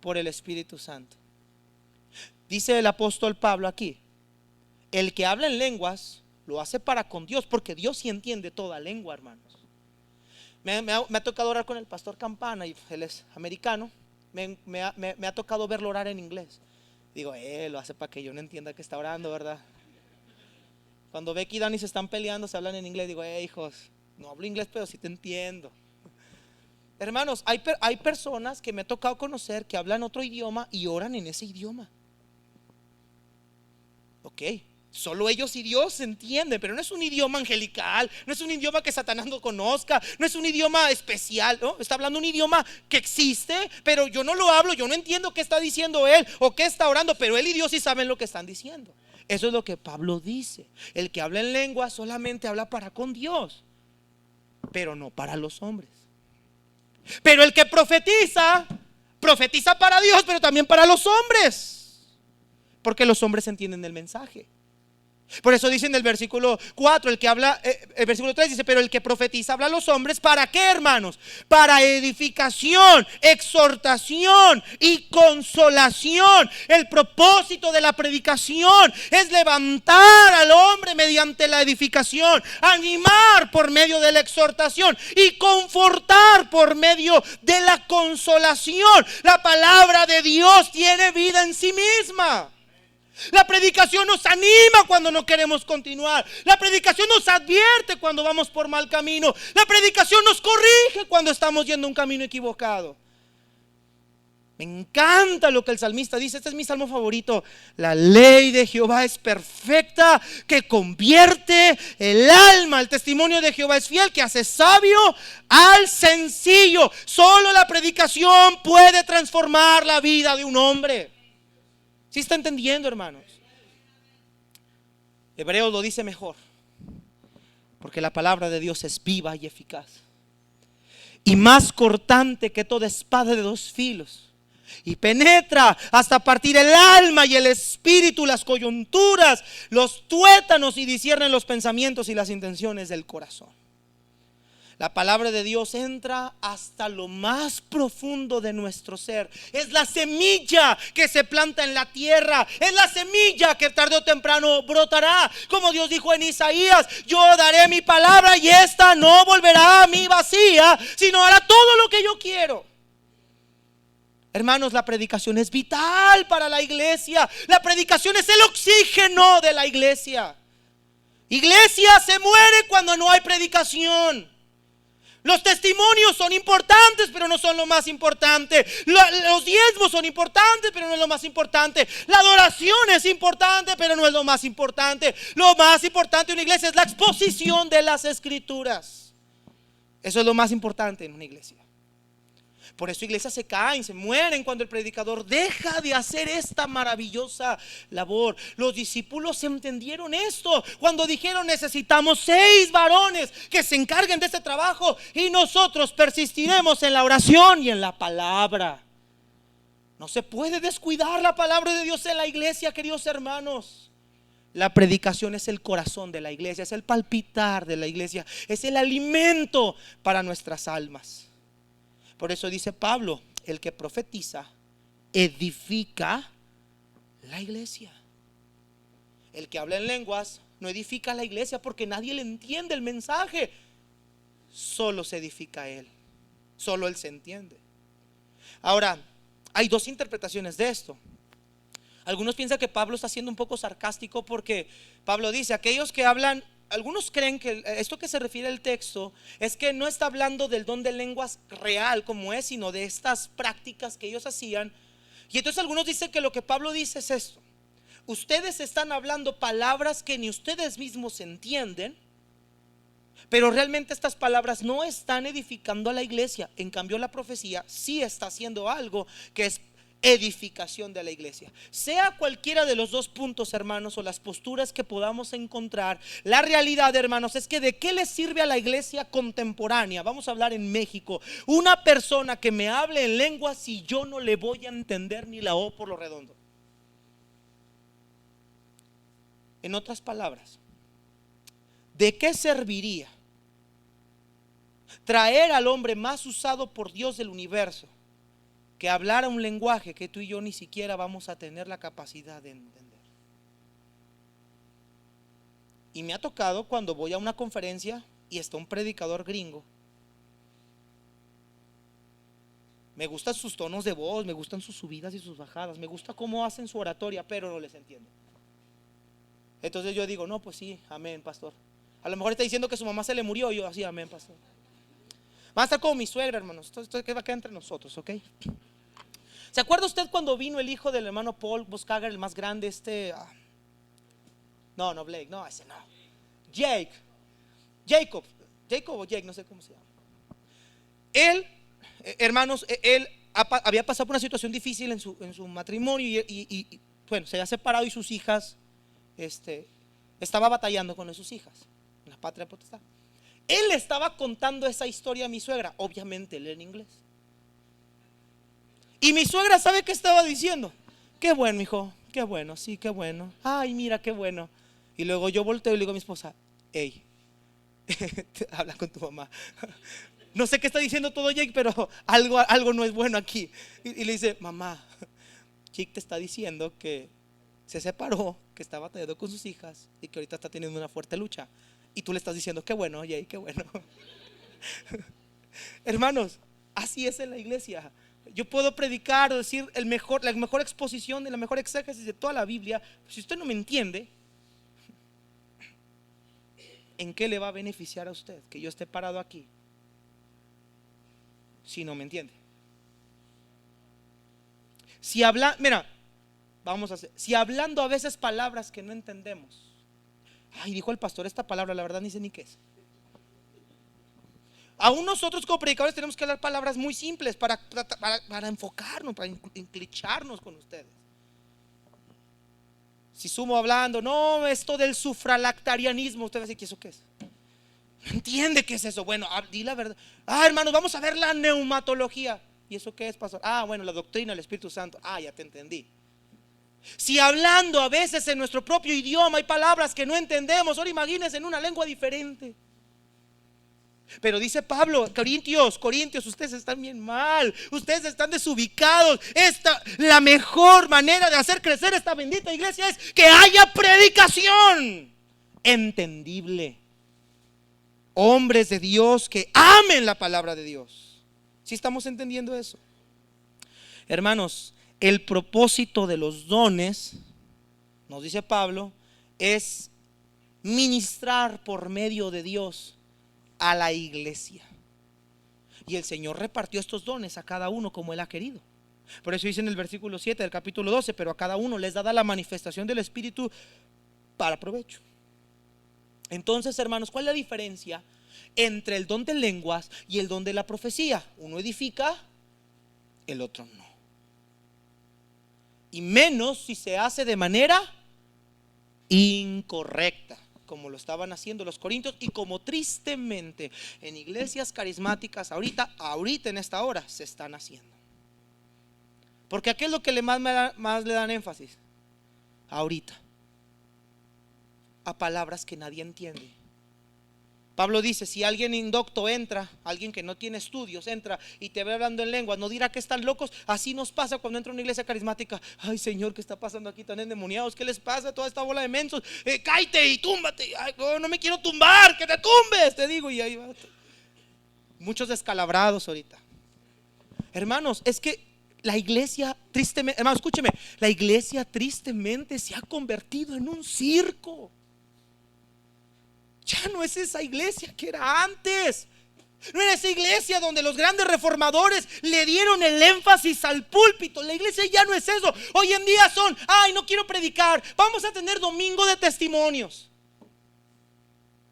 por el Espíritu Santo. Dice el apóstol Pablo aquí, el que habla en lenguas lo hace para con Dios, porque Dios sí entiende toda lengua, hermanos. Me ha tocado orar con el pastor Campana, y él es americano. Me ha tocado verlo orar en inglés. Digo, lo hace para que yo no entienda que está orando, ¿verdad? Cuando Becky y Dani se están peleando, se hablan en inglés. Digo, hijos, no hablo inglés, pero sí te entiendo. Hermanos, hay personas que me ha tocado conocer que hablan otro idioma y oran en ese idioma. Ok, solo ellos y Dios se entienden, pero no es un idioma angelical, no es un idioma que Satanás no conozca, no es un idioma especial, ¿no? Está hablando un idioma que existe, pero yo no lo hablo, yo no entiendo qué está diciendo él o qué está orando, pero él y Dios sí saben lo que están diciendo. Eso es lo que Pablo dice. El que habla en lengua solamente habla para con Dios, pero no para los hombres. Pero el que profetiza, profetiza para Dios, pero también para los hombres, porque los hombres entienden el mensaje. Por eso dice en el versículo 4, el que habla, el versículo 3 dice, pero el que profetiza habla a los hombres, ¿para qué, hermanos? Para edificación, exhortación y consolación. El propósito de la predicación es levantar al hombre mediante la edificación, animar por medio de la exhortación y confortar por medio de la consolación. La palabra de Dios tiene vida en sí misma. La predicación nos anima cuando no queremos continuar. La predicación nos advierte cuando vamos por mal camino. La predicación nos corrige cuando estamos yendo un camino equivocado. Me encanta lo que el salmista dice. Este es mi salmo favorito. La ley de Jehová es perfecta, que convierte el alma. El testimonio de Jehová es fiel, que hace sabio al sencillo. Solo la predicación puede transformar la vida de un hombre. ¿Sí está entendiendo, hermanos? Hebreos lo dice mejor, porque la palabra de Dios es viva y eficaz, y más cortante que toda espada de dos filos, y penetra hasta partir el alma y el espíritu, las coyunturas, los tuétanos, y discierne los pensamientos y las intenciones del corazón. La palabra de Dios entra hasta lo más profundo de nuestro ser. Es la semilla que se planta en la tierra. Es la semilla que tarde o temprano brotará. Como Dios dijo en Isaías: yo daré mi palabra y esta no volverá a mí vacía, sino hará todo lo que yo quiero. Hermanos, la predicación es vital para la iglesia. La predicación es el oxígeno de la iglesia. Iglesia se muere cuando no hay predicación. Los testimonios son importantes, pero no son lo más importante. Los diezmos son importantes, pero no es lo más importante. La adoración es importante, pero no es lo más importante. Lo más importante en una iglesia es la exposición de las escrituras. Eso es lo más importante en una iglesia. Por eso iglesias se caen, se mueren cuando el predicador deja de hacer esta maravillosa labor. Los discípulos entendieron esto cuando dijeron: necesitamos 6 varones que se encarguen de este trabajo, y nosotros persistiremos en la oración y en la palabra. No se puede descuidar la palabra de Dios en la iglesia, queridos hermanos. La predicación es el corazón de la iglesia, es el palpitar de la iglesia, es el alimento para nuestras almas. Por eso dice Pablo: el que profetiza edifica la iglesia. El que habla en lenguas no edifica la iglesia, porque nadie le entiende el mensaje. Solo se edifica él, solo él se entiende. Ahora, hay 2 interpretaciones de esto. Algunos piensan que Pablo está siendo un poco sarcástico, porque Pablo dice: aquellos que hablan. Algunos creen que esto que se refiere al texto es que no está hablando del don de lenguas real como es, sino de estas prácticas que ellos hacían. Y entonces algunos dicen que lo que Pablo dice es esto: ustedes están hablando palabras que ni ustedes mismos entienden, pero realmente estas palabras no están edificando a la iglesia. En cambio, la profecía sí está haciendo algo que es edificación de la iglesia. Sea cualquiera de los 2 puntos, hermanos, o las posturas que podamos encontrar, la realidad, hermanos, es que ¿de qué le sirve a la iglesia contemporánea? Vamos a hablar en México. Una persona que me hable en lenguas si yo no le voy a entender ni la O por lo redondo. En otras palabras, ¿de qué serviría traer al hombre más usado por Dios del universo que hablara un lenguaje que tú y yo ni siquiera vamos a tener la capacidad de entender? Y me ha tocado cuando voy a una conferencia y está un predicador gringo. Me gustan sus tonos de voz, me gustan sus subidas y sus bajadas, me gusta cómo hacen su oratoria, pero no les entiendo. Entonces yo digo: no, pues sí, amén, pastor. A lo mejor está diciendo que su mamá se le murió, y yo así: amén, pastor. Va a estar como mi suegra, hermanos. Esto va a quedar entre nosotros, ¿ok? ¿Se acuerda usted cuando vino el hijo del hermano Paul Boscager, el más grande, no, Blake, no, ese no. Jacob o Jake, no sé cómo se llama. Él, hermanos, él había pasado por una situación difícil en su matrimonio y bueno, se había separado, y sus hijas, estaba batallando con sus hijas en la patria potestad. Él le estaba contando esa historia a mi suegra, obviamente él en inglés. Y mi suegra, ¿sabe qué estaba diciendo? Qué bueno, hijo, qué bueno, sí, qué bueno. Ay, mira, qué bueno. Y luego yo volteo y le digo a mi esposa: hey, habla con tu mamá. No sé qué está diciendo todo Jake, pero algo no es bueno aquí. Y le dice: mamá, Jake te está diciendo que se separó, que está batallando con sus hijas y que ahorita está teniendo una fuerte lucha. Y tú le estás diciendo: qué bueno, Jake, qué bueno. Hermanos, así es en la iglesia. Yo puedo predicar o decir la mejor exposición, de la mejor exégesis de toda la Biblia. Si usted no me entiende, ¿en qué le va a beneficiar a usted que yo esté parado aquí si no me entiende? Si hablando a veces palabras que no entendemos. Ay, dijo el pastor esta palabra, la verdad ni sé ni qué es. Aún nosotros como predicadores tenemos que hablar palabras muy simples para enfocarnos, para enclicharnos con ustedes. Si sumo hablando, no, esto del sufralactarianismo, usted va a decir: ¿qué eso qué es? No entiende qué es eso. Bueno, di la verdad. Hermanos, vamos a ver la neumatología. ¿Y eso qué es, pastor? Bueno, la doctrina del Espíritu Santo. Ya te entendí. Si hablando a veces en nuestro propio idioma hay palabras que no entendemos, ahora imagínense en una lengua diferente. Pero dice Pablo: Corintios, ustedes están bien mal, ustedes están desubicados. La mejor manera de hacer crecer esta bendita iglesia es que haya predicación entendible, hombres de Dios que amen la palabra de Dios. ¿Sí estamos entendiendo eso? Hermanos, el propósito de los dones, nos dice Pablo, es ministrar por medio de Dios a la iglesia. Y el Señor repartió estos dones a cada uno como Él ha querido. Por eso dice en el versículo 7 del capítulo 12: pero a cada uno les dada la manifestación del Espíritu para provecho. Entonces, hermanos, ¿cuál es la diferencia entre el don de lenguas y el don de la profecía? Uno edifica, el otro no. Y menos si se hace de manera incorrecta, como lo estaban haciendo los corintios, y como tristemente en iglesias carismáticas ahorita en esta hora se están haciendo. Porque ¿a qué es lo que más le dan énfasis ahorita? A palabras que nadie entiende. Pablo dice: si alguien indocto entra, alguien que no tiene estudios entra y te ve hablando en lenguas, no dirá que están locos. Así nos pasa cuando entra a una iglesia carismática. Ay, Señor, ¿qué está pasando aquí? Tan endemoniados, ¿qué les pasa a toda esta bola de mensos? Cáete y túmbate. Ay, no me quiero tumbar, que te tumbes, te digo. Y ahí va. Muchos descalabrados ahorita. Hermanos, es que la iglesia tristemente, hermanos, escúcheme, la iglesia tristemente se ha convertido en un circo. Ya no es esa iglesia que era antes. No era esa iglesia donde los grandes reformadores le dieron el énfasis al púlpito. La iglesia ya no es eso. Hoy en día son: ay, no quiero predicar, vamos a tener domingo de testimonios.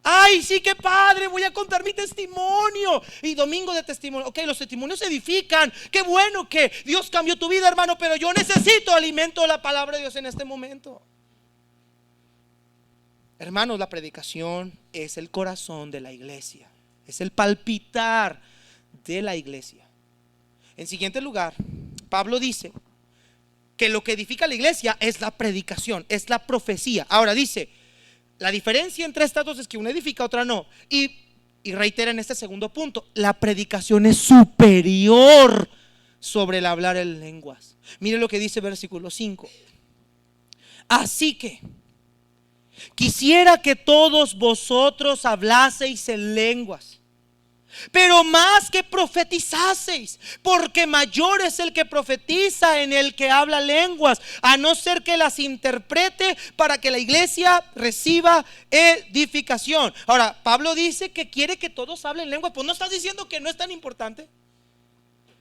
Ay, sí, qué padre, voy a contar mi testimonio. Y domingo de testimonio. Ok, los testimonios edifican. Qué bueno que Dios cambió tu vida, hermano, pero yo necesito alimento de la palabra de Dios en este momento. Hermanos, la predicación es el corazón de la iglesia, es el palpitar de la iglesia. En siguiente lugar, Pablo dice que lo que edifica la iglesia es la predicación, es la profecía. Ahora dice, la diferencia entre estas dos es que una edifica, otra no. Y reitera en este segundo punto: la predicación es superior sobre el hablar en lenguas. Mire lo que dice versículo 5: así que quisiera que todos vosotros hablaseis en lenguas, pero más que profetizaseis, porque mayor es el que profetiza en el que habla lenguas, a no ser que las interprete, para que la iglesia reciba edificación. Ahora, Pablo dice que quiere que todos hablen lenguas. Pues no estás diciendo que no es tan importante.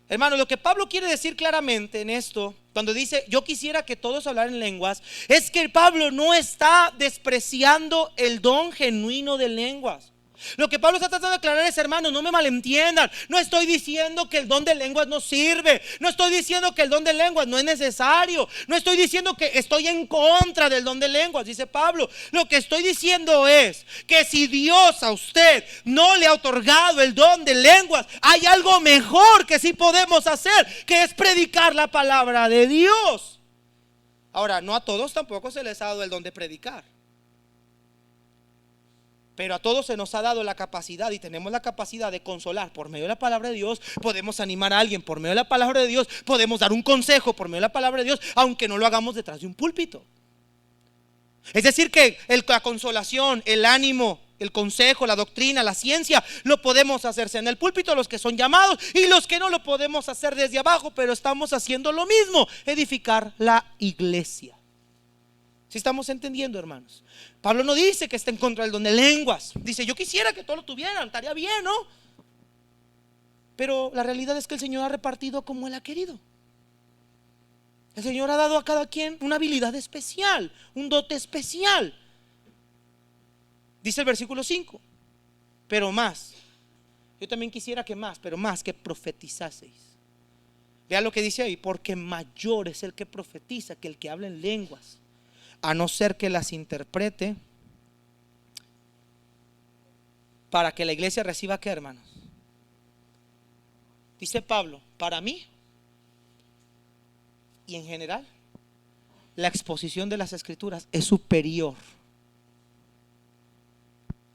Hermano, lo que Pablo quiere decir claramente en esto, cuando dice yo quisiera que todos hablaran lenguas, es que Pablo no está despreciando el don genuino de lenguas. Lo que Pablo está tratando de aclarar es: hermanos, no me malentiendan. No estoy diciendo que el don de lenguas no sirve. No estoy diciendo que el don de lenguas no es necesario. No estoy diciendo que estoy en contra del don de lenguas, dice Pablo. Lo que estoy diciendo es que si Dios a usted no le ha otorgado el don de lenguas, hay algo mejor que sí podemos hacer, que es predicar la palabra de Dios. Ahora, no a todos tampoco se les ha dado el don de predicar. Pero a todos se nos ha dado la capacidad y tenemos la capacidad de consolar por medio de la palabra de Dios. Podemos animar a alguien por medio de la palabra de Dios. Podemos dar un consejo por medio de la palabra de Dios, aunque no lo hagamos detrás de un púlpito. Es decir que la consolación, el ánimo, el consejo, la doctrina, la ciencia, lo podemos hacerse en el púlpito, los que son llamados, y los que no lo podemos hacer desde abajo, pero estamos haciendo lo mismo: edificar la iglesia. ¿Sí estamos entendiendo, hermanos? Pablo no dice que está en contra del don de lenguas. Dice: yo quisiera que todos lo tuvieran, estaría bien, ¿no? Pero la realidad es que el Señor ha repartido como Él ha querido. El Señor ha dado a cada quien una habilidad especial, un dote especial. Dice el versículo 5: pero más, yo también quisiera que más, pero más que profetizaseis. Vea lo que dice ahí: porque mayor es el que profetiza que el que habla en lenguas, a no ser que las interprete, para que la iglesia reciba, ¿qué, hermanos? Dice Pablo: para mí y en general, la exposición de las escrituras es superior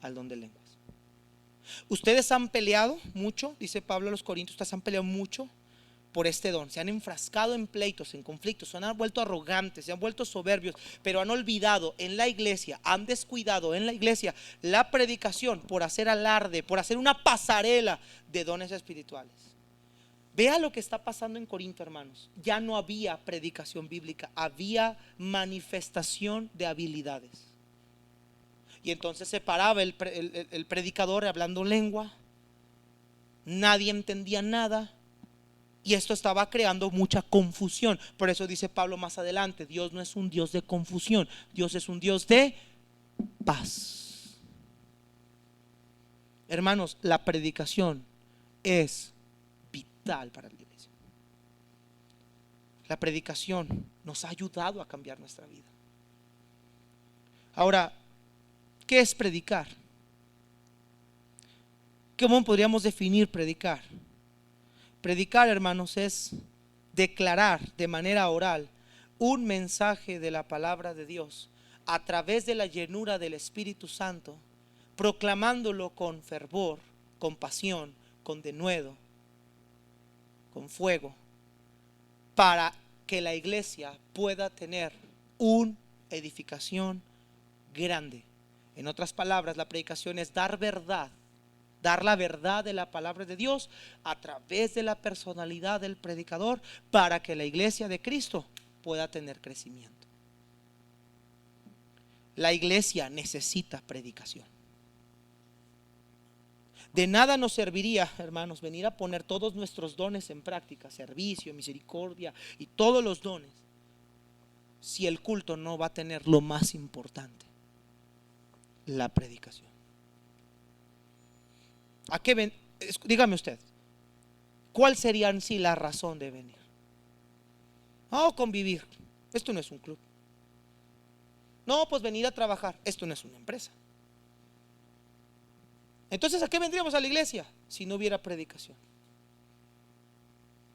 al don de lenguas. Ustedes han peleado mucho, dice Pablo a los Corintios, ustedes han peleado mucho por este don. Se han enfrascado en pleitos, en conflictos, se han vuelto arrogantes, se han vuelto soberbios, pero han olvidado en la iglesia, han descuidado en la iglesia la predicación por hacer alarde, por hacer una pasarela de dones espirituales. Vea lo que está pasando en Corinto, hermanos. Ya no había predicación bíblica, había manifestación de habilidades. Y entonces se paraba el predicador hablando lengua, nadie entendía nada, y esto estaba creando mucha confusión. Por eso dice Pablo más adelante: Dios no es un Dios de confusión, Dios es un Dios de paz. Hermanos, la predicación es vital para la iglesia. La predicación nos ha ayudado a cambiar nuestra vida. Ahora, ¿qué es predicar? ¿Cómo podríamos definir predicar? Predicar, hermanos, es declarar de manera oral un mensaje de la palabra de Dios a través de la llenura del Espíritu Santo, proclamándolo con fervor, con pasión, con denuedo, con fuego, para que la iglesia pueda tener una edificación grande. En otras palabras, la predicación es dar verdad, dar la verdad de la palabra de Dios a través de la personalidad del predicador, para que la iglesia de Cristo pueda tener crecimiento. La iglesia necesita predicación. De nada nos serviría, hermanos, venir a poner todos nuestros dones en práctica, servicio, misericordia y todos los dones, si el culto no va a tener lo más importante: la predicación. ¿A qué ven? Dígame usted, ¿cuál sería en sí la razón de venir? No, convivir. Esto no es un club. No, pues venir a trabajar. Esto no es una empresa. Entonces, ¿a qué vendríamos a la iglesia si no hubiera predicación?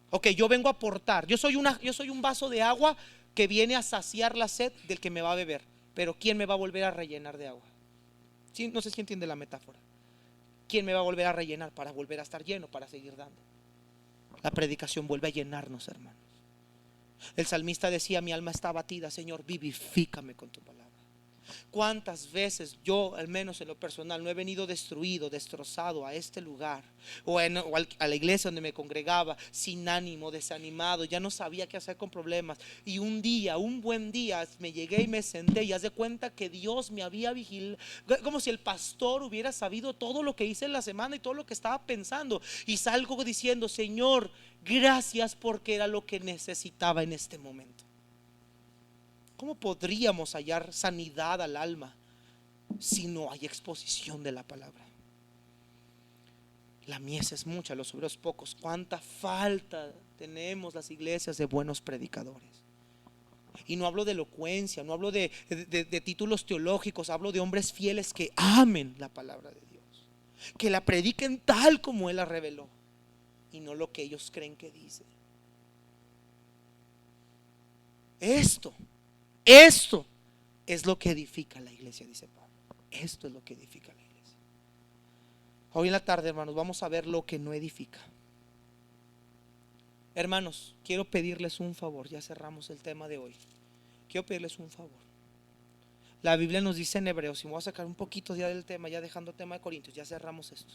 Ok, yo vengo a aportar. Yo soy un vaso de agua que viene a saciar la sed del que me va a beber. Pero ¿quién me va a volver a rellenar de agua? ¿Sí? No sé si entiende la metáfora. ¿Quién me va a volver a rellenar para volver a estar lleno, para seguir dando? La predicación vuelve a llenarnos, hermanos. El salmista decía: mi alma está abatida, Señor, vivifícame con tu palabra. ¿Cuántas veces yo, al menos en lo personal, no he venido destruido, destrozado a este lugar o a la iglesia donde me congregaba, sin ánimo, desanimado, ya no sabía qué hacer con problemas, y un buen día me llegué y me senté, y haz de cuenta que Dios me había vigilado, como si el pastor hubiera sabido todo lo que hice en la semana y todo lo que estaba pensando, y salgo diciendo: Señor, gracias, porque era lo que necesitaba en este momento. ¿Cómo podríamos hallar sanidad al alma si no hay exposición de la palabra? La mies es mucha, los obreros pocos. ¿Cuánta falta tenemos las iglesias de buenos predicadores? Y no hablo de elocuencia, no hablo de títulos teológicos, hablo de hombres fieles que amen la palabra de Dios, que la prediquen tal como Él la reveló y no lo que ellos creen que dice. Esto es lo que edifica la iglesia, dice Pablo. Esto es lo que edifica la iglesia. Hoy en la tarde, hermanos, vamos a ver lo que no edifica. Hermanos, quiero pedirles un favor. Ya cerramos el tema de hoy. Quiero pedirles un favor. La Biblia nos dice en Hebreos, y me voy a sacar un poquito ya del tema, ya dejando el tema de Corintios, ya cerramos esto.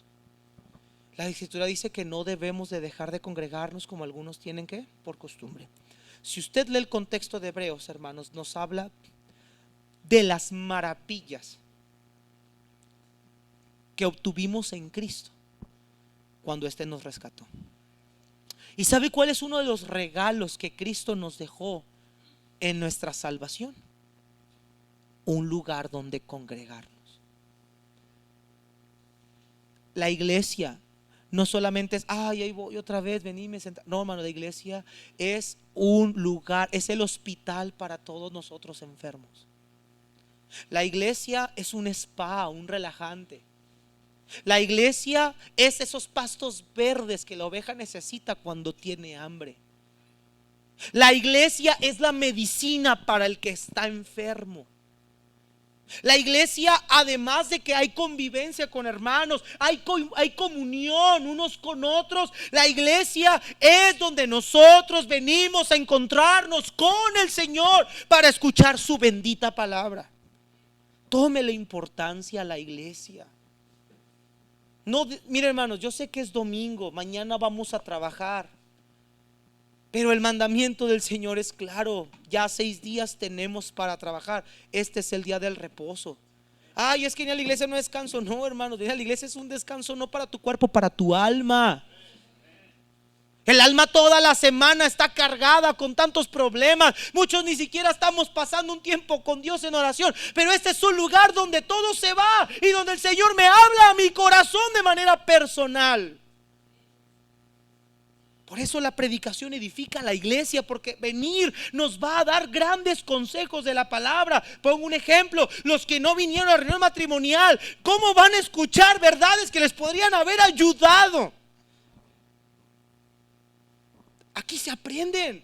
La Escritura dice que no debemos de dejar de congregarnos como algunos tienen que por costumbre. Si usted lee el contexto de Hebreos, hermanos, nos habla de las maravillas que obtuvimos en Cristo cuando éste nos rescató. ¿Y sabe cuál es uno de los regalos que Cristo nos dejó en nuestra salvación? Un lugar donde congregarnos. La iglesia no solamente es, ay, ahí voy otra vez, vení, me senté. No, hermano, la iglesia es un lugar, es el hospital para todos nosotros enfermos. La iglesia es un spa, un relajante. La iglesia es esos pastos verdes que la oveja necesita cuando tiene hambre. La iglesia es la medicina para el que está enfermo. La iglesia, además de que hay convivencia con hermanos, hay comunión unos con otros. La iglesia es donde nosotros venimos a encontrarnos con el Señor para escuchar su bendita palabra. Tome la importancia a la iglesia. No, mire, hermanos, yo sé que es domingo, mañana vamos a trabajar, pero el mandamiento del Señor es claro. Ya 6 días tenemos para trabajar. Este es el día del reposo. Ay, es que ir a la iglesia no es descanso. No, hermanos, ir a la iglesia es un descanso no para tu cuerpo, para tu alma. El alma toda la semana está cargada con tantos problemas. Muchos ni siquiera estamos pasando un tiempo con Dios en oración. Pero este es un lugar donde todo se va y donde el Señor me habla a mi corazón de manera personal. Por eso la predicación edifica a la iglesia, porque venir nos va a dar grandes consejos de la palabra. Pongo un ejemplo: los que no vinieron a la reunión matrimonial, ¿cómo van a escuchar verdades que les podrían haber ayudado? Aquí se aprenden.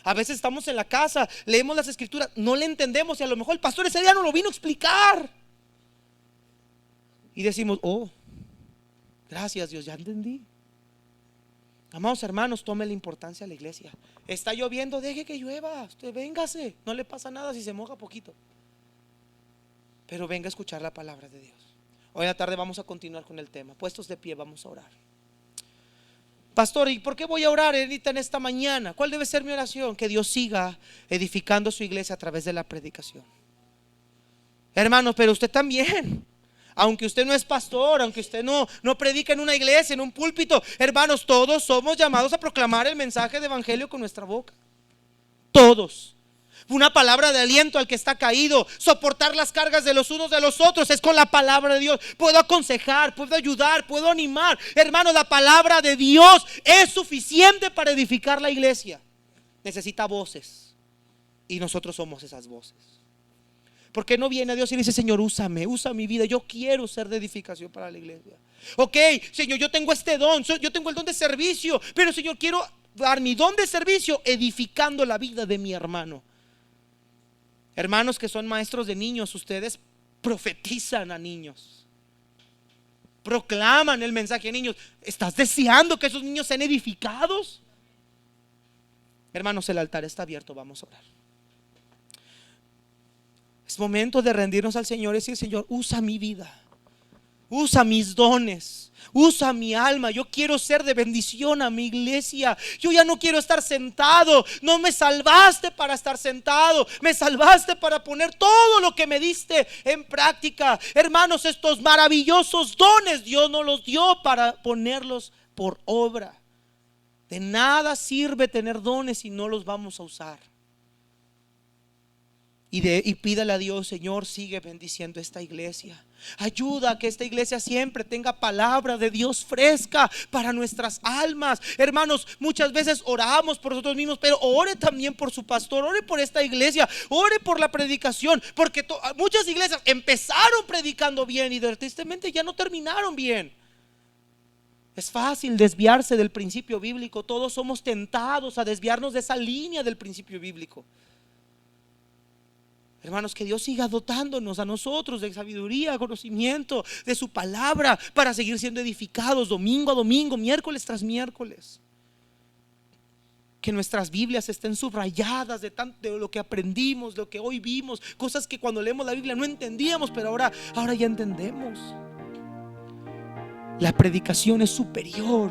A veces estamos en la casa, leemos las escrituras, no le entendemos, y a lo mejor el pastor ese día no lo vino a explicar. Y decimos, oh, gracias Dios, ya entendí. Amados hermanos, tome la importancia a la iglesia. Está lloviendo, deje que llueva, usted véngase, no le pasa nada si se moja poquito. Pero venga a escuchar la palabra de Dios. Hoy en la tarde vamos a continuar con el tema. Puestos de pie, vamos a orar. Pastor, ¿y por qué voy a orar ahorita en esta mañana? ¿Cuál debe ser mi oración? Que Dios siga edificando su iglesia a través de la predicación. Hermanos, pero usted también, aunque usted no es pastor, aunque usted no predica en una iglesia, en un púlpito, hermanos, todos somos llamados a proclamar el mensaje de evangelio con nuestra boca. Todos. Una palabra de aliento al que está caído, soportar las cargas de los unos de los otros, es con la palabra de Dios. Puedo aconsejar, puedo ayudar, puedo animar. Hermanos, la palabra de Dios es suficiente para edificar la iglesia. Necesita voces, y nosotros somos esas voces. ¿Por qué no viene a Dios y dice, Señor, úsame, usa mi vida? Yo quiero ser de edificación para la iglesia. Ok, Señor, yo tengo este don, yo tengo el don de servicio, pero Señor, quiero dar mi don de servicio edificando la vida de mi hermano. Hermanos que son maestros de niños, ustedes profetizan a niños, proclaman el mensaje a niños. ¿Estás deseando que esos niños sean edificados? Hermanos, el altar está abierto, vamos a orar. Es momento de rendirnos al Señor y decir, Señor, usa mi vida, usa mis dones, usa mi alma. Yo quiero ser de bendición a mi iglesia. Yo ya no quiero estar sentado. No me salvaste para estar sentado, me salvaste para poner todo lo que me diste en práctica. Hermanos, estos maravillosos dones Dios nos los dio para ponerlos por obra. De nada sirve tener dones si no los vamos a usar. Y pídale a Dios, Señor, sigue bendiciendo esta iglesia. Ayuda a que esta iglesia siempre tenga palabra de Dios fresca para nuestras almas. Hermanos, muchas veces oramos por nosotros mismos, pero ore también por su pastor, ore por esta iglesia, ore por la predicación, porque muchas iglesias empezaron predicando bien y tristemente ya no terminaron bien. Es fácil desviarse del principio bíblico. Todos somos tentados a desviarnos de esa línea del principio bíblico. Hermanos, que Dios siga dotándonos a nosotros de sabiduría, conocimiento de su palabra, para seguir siendo edificados domingo a domingo, miércoles tras miércoles. Que nuestras Biblias estén subrayadas de lo que aprendimos, lo que hoy vimos, cosas que cuando leemos la Biblia no entendíamos, pero ahora ya entendemos. La predicación es superior